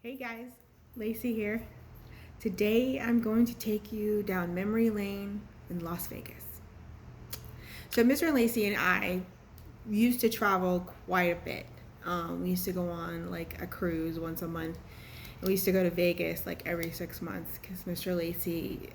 Hey guys, Lacey here. Today I'm going to take you down memory lane in Las Vegas. So Mr. Lacey and I used to travel quite a bit. We used to go on like a cruise once a month. And we used to go to Vegas like every 6 months because Mr. Lacey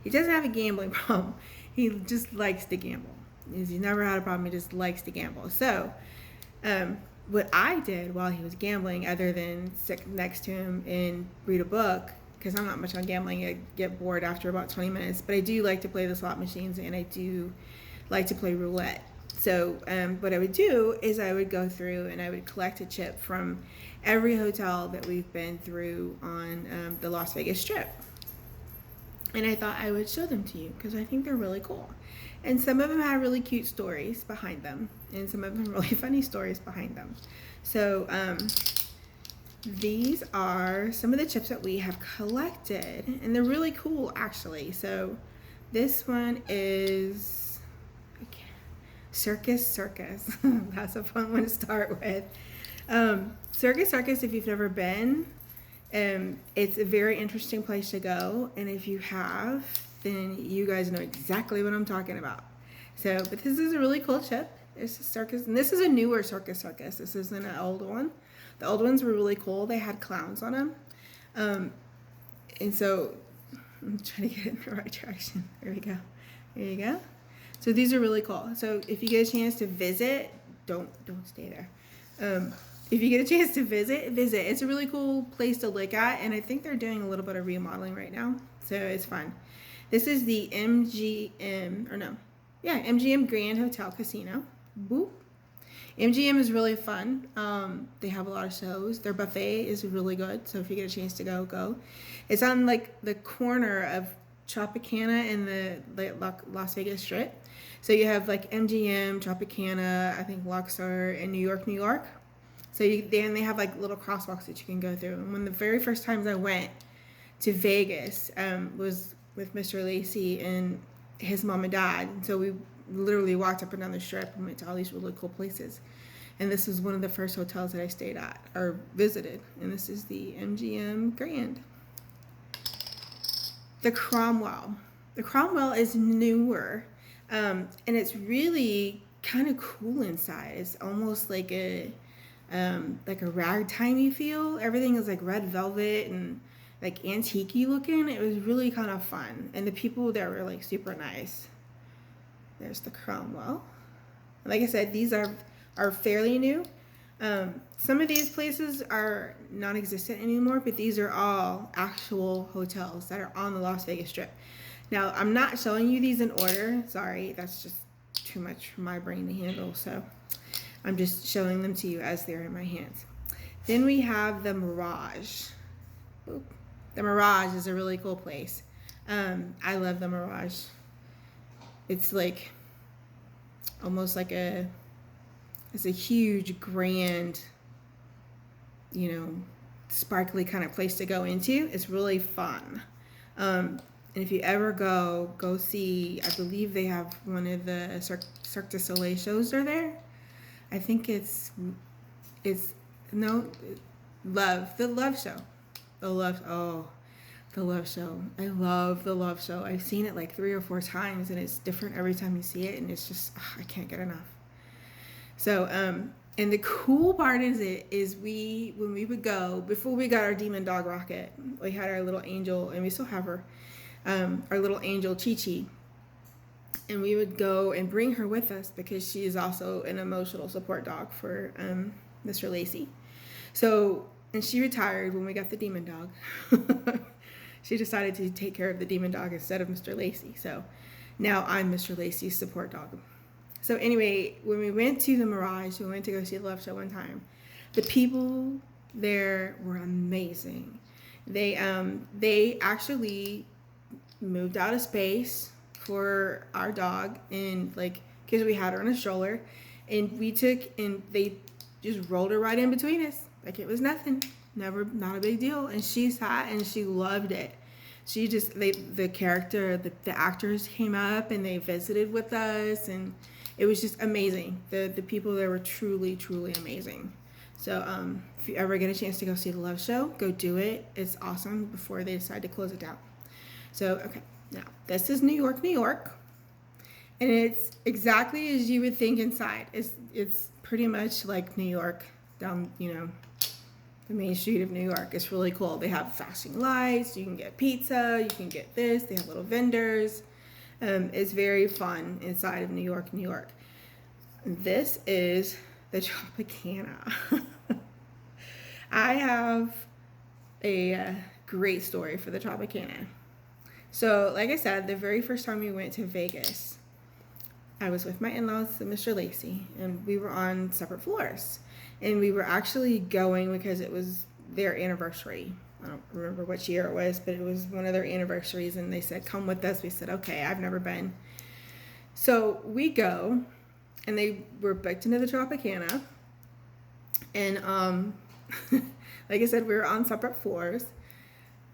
he doesn't have a gambling problem. He just likes to gamble. He's never had a problem. He just likes to gamble. So what I did while he was gambling, other than sit next to him and read a book, because I'm not much on gambling, I get bored after about 20 minutes, but I do like to play the slot machines and I do like to play roulette. So what I would do is I would go through and I would collect a chip from every hotel that we've been through on the Las Vegas Strip. And I thought I would show them to you because I think they're really cool. And some of them had really cute stories behind them, and some of them really funny stories behind them. So these are some of the chips that we have collected, and they're really cool actually. So this one is Circus. That's a fun one to start with. Circus, if you've never been, it's a very interesting place to go, and if you have, then you guys know exactly what I'm talking about. So, but this is a really cool chip. It's a circus, and this is a newer circus. This isn't an old one. The old ones were really cool. They had clowns on them, and so I'm trying to get it in the right direction. There we go. There you go. So these are really cool. So if you get a chance to visit, don't stay there. If you get a chance to visit. It's a really cool place to look at, and I think they're doing a little bit of remodeling right now, so it's fun. This is the MGM Grand Hotel Casino. Boop. MGM is really fun. They have a lot of shows. Their buffet is really good, so if you get a chance to go. It's on like the corner of Tropicana and the Las Vegas Strip. So you have like MGM, Tropicana, I think Luxor, and New York. So they have like little crosswalks that you can go through. And one of the very first times I went to Vegas was with Mr. Lacey and his mom and dad. And so we literally walked up and down the strip and went to all these really cool places. And this was one of the first hotels that I stayed at or visited. And this is the MGM Grand. The Cromwell. The Cromwell is newer, and it's really kind of cool inside. It's almost like a ragtimey feel. Everything is like red velvet and like antique-y looking. It was really kind of fun, and the people there were like super nice. There's the Cromwell. Like I said, these are fairly new. Some of these places are non-existent anymore, but these are all actual hotels that are on the Las Vegas Strip. Now, I'm not showing you these in order. Sorry, that's just too much for my brain to handle. So I'm just showing them to you as they're in my hands. Then we have the Mirage. Boop. The Mirage is a really cool place. I love the Mirage. It's like almost like it's a huge, grand, sparkly kind of place to go into. It's really fun. And if you ever go see, I believe they have one of the Cirque du Soleil shows are there. I think the Love Show. The Love Show. I love the Love Show. I've seen it like 3 or 4 times, and it's different every time you see it, and it's just, I can't get enough. So, and the cool part is when we would go, before we got our demon dog Rocket, we had our little angel, and we still have her, our little angel Chi-Chi. And we would go and bring her with us because she is also an emotional support dog for Mr. Lacey. So, and she retired when we got the demon dog. She decided to take care of the demon dog instead of Mr. Lacey. So now I'm Mr. Lacey's support dog. So anyway, when we went to the Mirage, we went to go see the Love Show one time. The people there were amazing. They actually moved out of space for our dog, and because we had her in a stroller, and they just rolled her right in between us like it was nothing. Not a big deal. And she sat and she loved it. The actors came up and they visited with us, and it was just amazing. The people there were truly, truly amazing. So if you ever get a chance to go see the Love Show, go do it. It's awesome before they decide to close it down. So, okay, now this is New York, New York. And it's exactly as you would think inside. It's pretty much like New York down, the main street of New York. It's really cool. They have flashing lights. You can get pizza. You can get this. They have little vendors. It's very fun inside of New York, New York. This is the Tropicana. I have a great story for the Tropicana. So, like I said, the very first time we went to Vegas, I was with my in-laws and Mr. Lacey, and we were on separate floors. And we were actually going because it was their anniversary. I don't remember which year it was, but it was one of their anniversaries, and they said, come with us. We said, okay, I've never been. So we go, and they were booked into the Tropicana. And like I said, we were on separate floors.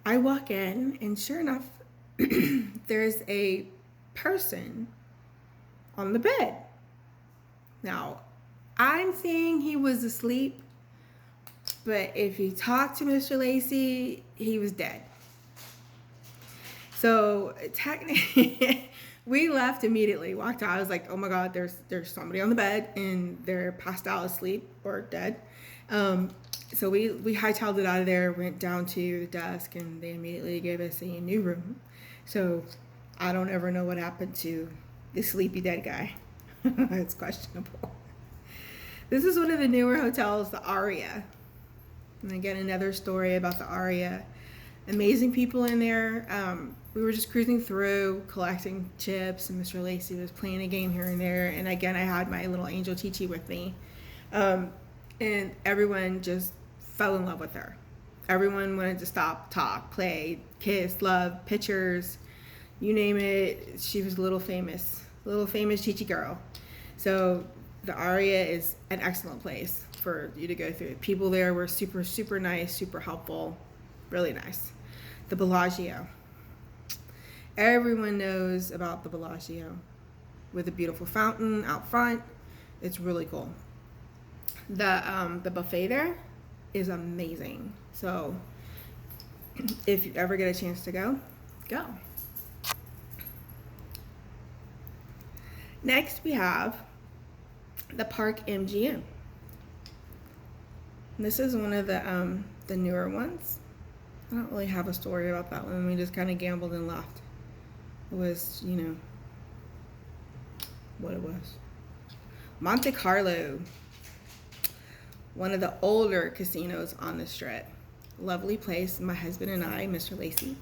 I walk in, and sure enough, there's a person on the bed. Now, I'm saying he was asleep, but if you talk to Mr. Lacey, he was dead. So technically, we left immediately, walked out. I was like, oh my God, there's somebody on the bed and they're passed out asleep or dead. So we hightailed it out of there, went down to the desk, and they immediately gave us a new room. So I don't ever know what happened to the sleepy dead guy. It's questionable. This is one of the newer hotels, the Aria. And again, another story about the Aria. Amazing people in there. We were just cruising through, collecting chips, and Mr. Lacey was playing a game here and there. And again, I had my little angel Chi-Chi with me. And everyone just fell in love with her. Everyone wanted to stop, talk, play, kiss, love, pictures, you name it. She was a little famous Chi-Chi girl. So the Aria is an excellent place for you to go through. People there were super, super nice, super helpful, really nice. The Bellagio. Everyone knows about the Bellagio with a beautiful fountain out front. It's really cool. The buffet there is amazing. So if you ever get a chance to go. Next we have the Park MGM. This is one of the newer ones. I don't really have a story about that one. We just kind of gambled and left. It was, what it was. Monte Carlo. One of the older casinos on the Strip. Lovely place. My husband and I, Mr. Lacey,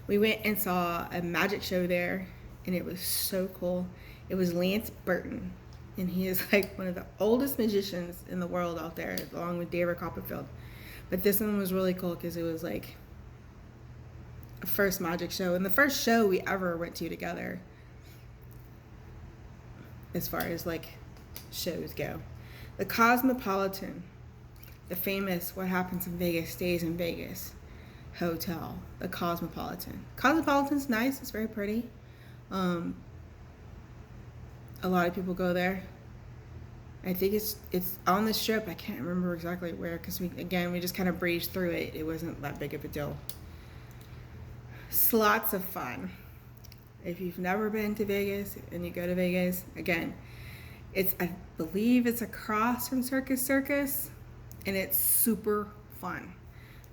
we went and saw a magic show there, and it was so cool. It was Lance Burton, and he is like one of the oldest magicians in the world out there, along with David Copperfield. But this one was really cool because it was like a first magic show, and the first show we ever went to together as far as like shows go. The Cosmopolitan, the famous What Happens in Vegas Stays in Vegas hotel, the Cosmopolitan. Cosmopolitan's nice. It's very pretty. A lot of people go there. I think it's on the Strip. I can't remember exactly where because we just kind of breezed through it. It wasn't that big of a deal. Slots of fun. If you've never been to Vegas and you go to Vegas, again, I believe it's across from Circus, and it's super fun.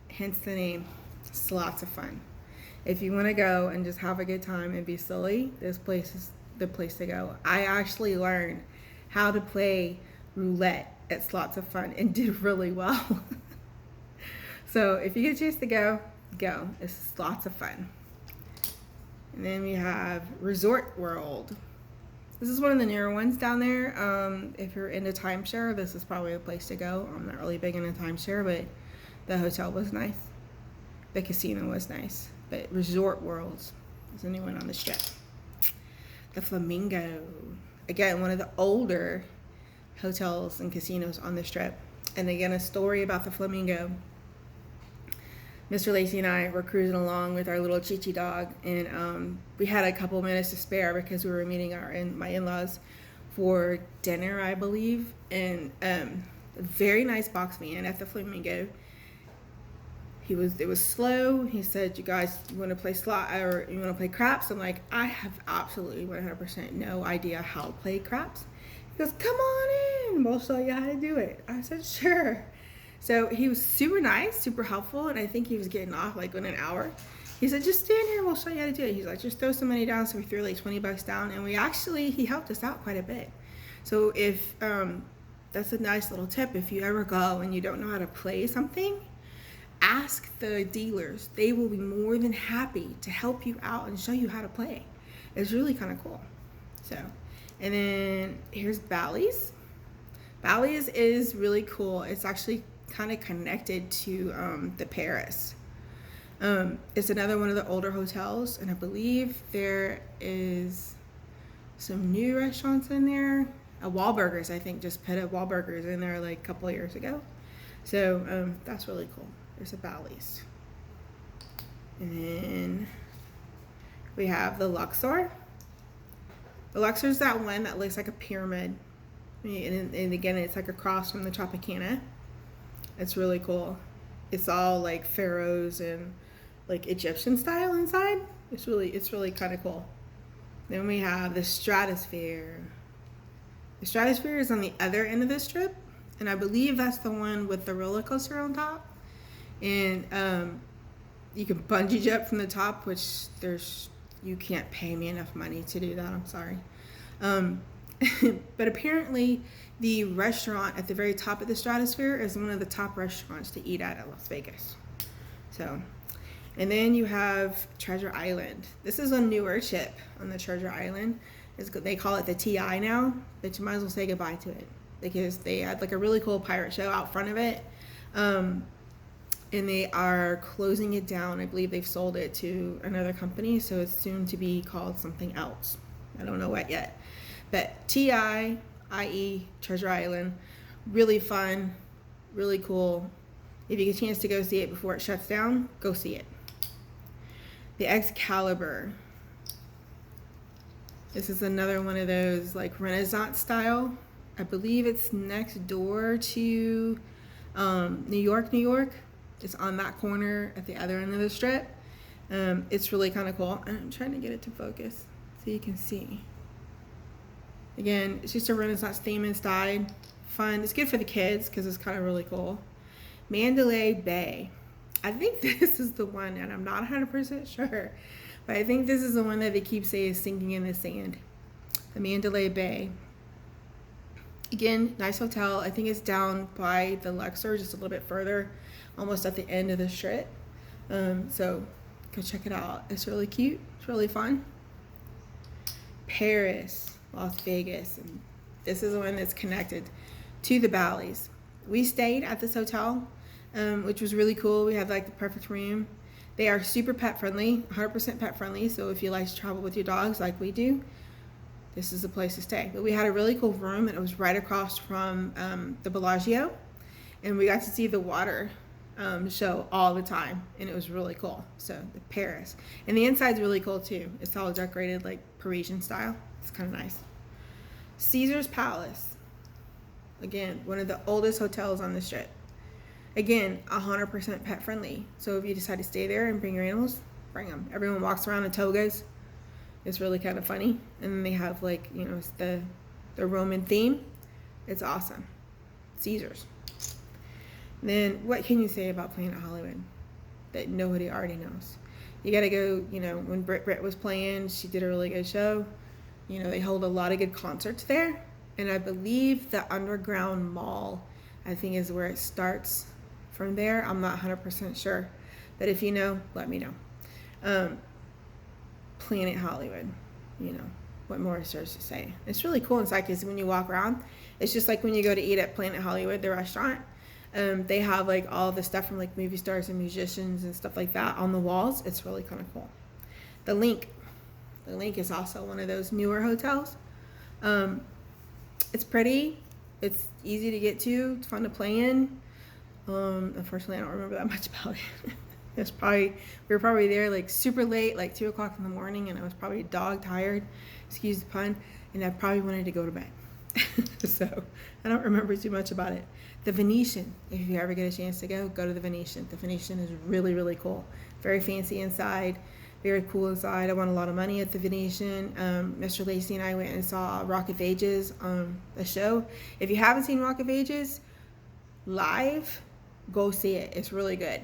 Hence the name, Slots of Fun. If you want to go and just have a good time and be silly, this place is the place to go. I actually learned how to play roulette at Slots of Fun and did really well. So if you get a chance to go. It's lots of fun. And then we have Resort World. This is one of the newer ones down there. If you're into timeshare, this is probably a place to go. I'm not really big into timeshare, but the hotel was nice. The casino was nice. But Resort World is a new one on the Strip. The Flamingo. Again, one of the older hotels and casinos on the Strip. And again, a story about the Flamingo. Mr. Lacey and I were cruising along with our little Chi-Chi dog, and we had a couple minutes to spare because we were meeting my in-laws for dinner, I believe. And A very nice box man at the Flamingo. It was slow. He said, "You guys want to play slot or you want to play craps?" I'm like, "I have absolutely 100% no idea how to play craps." He goes, "Come on in. We'll show you how to do it." I said, "Sure." So he was super nice, super helpful, and I think he was getting off like in an hour. He said, "Just stand here and we'll show you how to do it." He's like, "Just throw some money down." So we threw like $20 down, and he helped us out quite a bit. So if that's a nice little tip. If you ever go and you don't know how to play something, ask the dealers. They will be more than happy to help you out and show you how to play. It's really kind of cool. So, and then here's Bally's. Bally's is really cool. It's actually kind of connected to the Paris. It's another one of the older hotels, and I believe there is some new restaurants in there. Wahlburgers, I think, just put a Wahlburgers in there like a couple of years ago. So that's really cool. There's a Bally's. And then we have the Luxor. The Luxor is that one that looks like a pyramid. And again, it's like across from the Tropicana. It's really cool. It's all like pharaohs and like Egyptian style inside. It's really kind of cool. Then we have the Stratosphere. The Stratosphere is on the other end of the strip, and I believe that's the one with the roller coaster on top. And you can bungee jump from the top, which you can't pay me enough money to do that. I'm sorry. But apparently the restaurant at the very top of the Stratosphere is one of the top restaurants to eat at Las Vegas. So, and then you have Treasure Island. This is a newer ship on the Treasure Island. They call it the TI now, but you might as well say goodbye to it because they had like a really cool pirate show out front of it. And they are closing it down. I believe they've sold it to another company, so it's soon to be called something else. I don't know what yet. But TI, i.e. Treasure Island, really fun, really cool. If you get a chance to go see it before it shuts down, go see it. The Excalibur. This is another one of those like Renaissance style. I believe it's next door to New York. It's on that corner at the other end of the strip. It's really kind of cool. I'm trying to get it to focus so you can see. Again, it's just a Renaissance theme inside. Fun. It's good for the kids because it's kind of really cool. Mandalay Bay. I think this is the one, and I'm not 100% sure, but I think this is the one that they keep saying is sinking in the sand. The Mandalay Bay. Again, nice hotel. I think it's down by the Luxor, just a little bit further, almost at the end of the strip. So go check it out. It's really cute. It's really fun. Paris, Las Vegas. And this is the one that's connected to the Bally's. We stayed at this hotel, which was really cool. We had like the perfect room. They are super pet friendly, 100% pet friendly. So if you like to travel with your dogs like we do, this is the place to stay. But we had a really cool room, and it was right across from the Bellagio, and we got to see the water show all the time, and it was really cool. So the Paris, and the inside's really cool too. It's all decorated like Parisian style. It's kind of nice. Caesar's Palace. Again, one of the oldest hotels on the strip. Again, 100% pet friendly. So if you decide to stay there and bring your animals, bring them. Everyone walks around in togas. It's really kind of funny. And then they have like, you know, the Roman theme. It's awesome. Caesar's. Then what can you say about Planet Hollywood that nobody already knows? You got to go, you know, when Brit was playing, she did a really good show. You know, they hold a lot of good concerts there. And I believe the underground mall, I think, is where it starts from there. I'm not 100% sure. But if you know, let me know. Planet Hollywood, you know, what more is there to say? It's really cool inside because when you walk around, it's just like when you go to eat at Planet Hollywood, the restaurant. They have like all the stuff from like movie stars and musicians and stuff like that on the walls. It's really kind of cool. The Link is also one of those newer hotels. It's pretty. It's easy to get to. It's fun to play in. Unfortunately, I don't remember that much about it. We were probably there like super late, like 2:00 in the morning, and I was probably dog tired, excuse the pun, and I probably wanted to go to bed. So I don't remember too much about it. The Venetian, if you ever get a chance to go to the Venetian. The Venetian is really, really cool. Very fancy inside, very cool inside. I won a lot of money at the Venetian. Mr. Lacey and I went and saw Rock of Ages on the show. If you haven't seen Rock of Ages live, go see it. It's really good.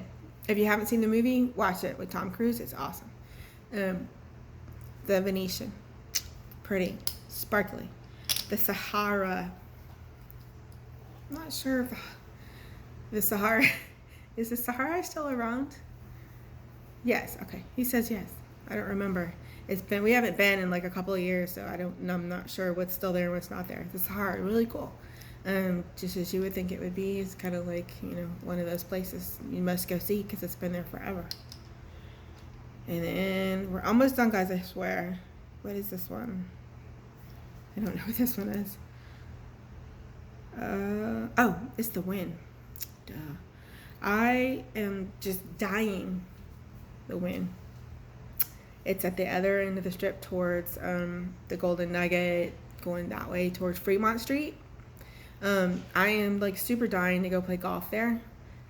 If you haven't seen the movie, watch it with Tom Cruise. It's awesome. The Venetian, pretty, sparkly. The Sahara. I'm not sure if the Sahara, is the Sahara still around? Yes, okay. He says yes. I don't remember. We haven't been in like a couple of years, so I'm not sure what's still there and what's not there. The Sahara, really cool. Just as you would think it would be. It's kind of like, one of those places you must go see because it's been there forever. And then we're almost done, guys, I swear. What is this one? I don't know what this one is. Oh, it's the Wynn. Duh. I am just dying. The Wynn. It's at the other end of the strip towards the Golden Nugget, going that way towards Fremont Street. I am like super dying to go play golf there.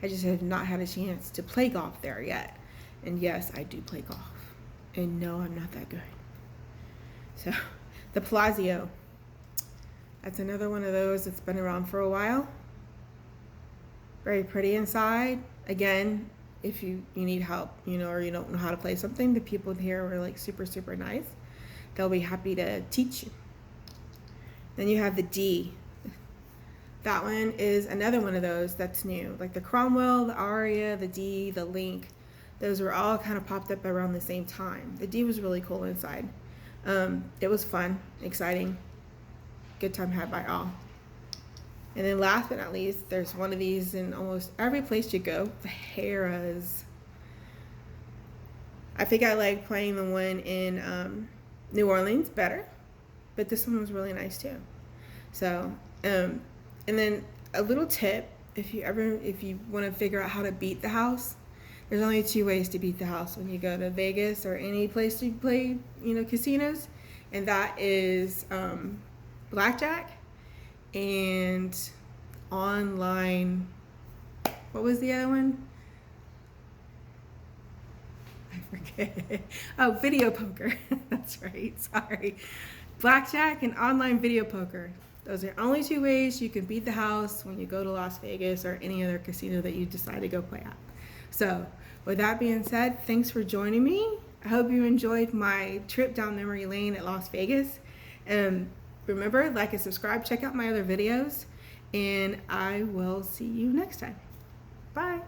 I just have not had a chance to play golf there yet. And yes, I do play golf. And no, I'm not that good. So, the Palazzo. That's another one of those that's been around for a while. Very pretty inside. Again, if you need help, or you don't know how to play something, the people here are like super, super nice. They'll be happy to teach you. Then you have the D. That one is another one of those that's new. Like the Cromwell, the Aria, the D, the Link. Those were all kind of popped up around the same time. The D was really cool inside. It was fun, exciting. Good time had by all. And then last but not least, there's one of these in almost every place you go. The Harrah's. I think I like playing the one in New Orleans better, but this one was really nice too. So, and then a little tip, if you want to figure out how to beat the house, there's only 2 ways to beat the house when you go to Vegas or any place you play, casinos, and that is blackjack and online. What was the other one? I forget. Oh, video poker. That's right. Sorry. Blackjack and online video poker. Those are only 2 ways you can beat the house when you go to Las Vegas or any other casino that you decide to go play at. So, with that being said, thanks for joining me. I hope you enjoyed my trip down memory lane at Las Vegas. Remember, like and subscribe, check out my other videos, and I will see you next time. Bye.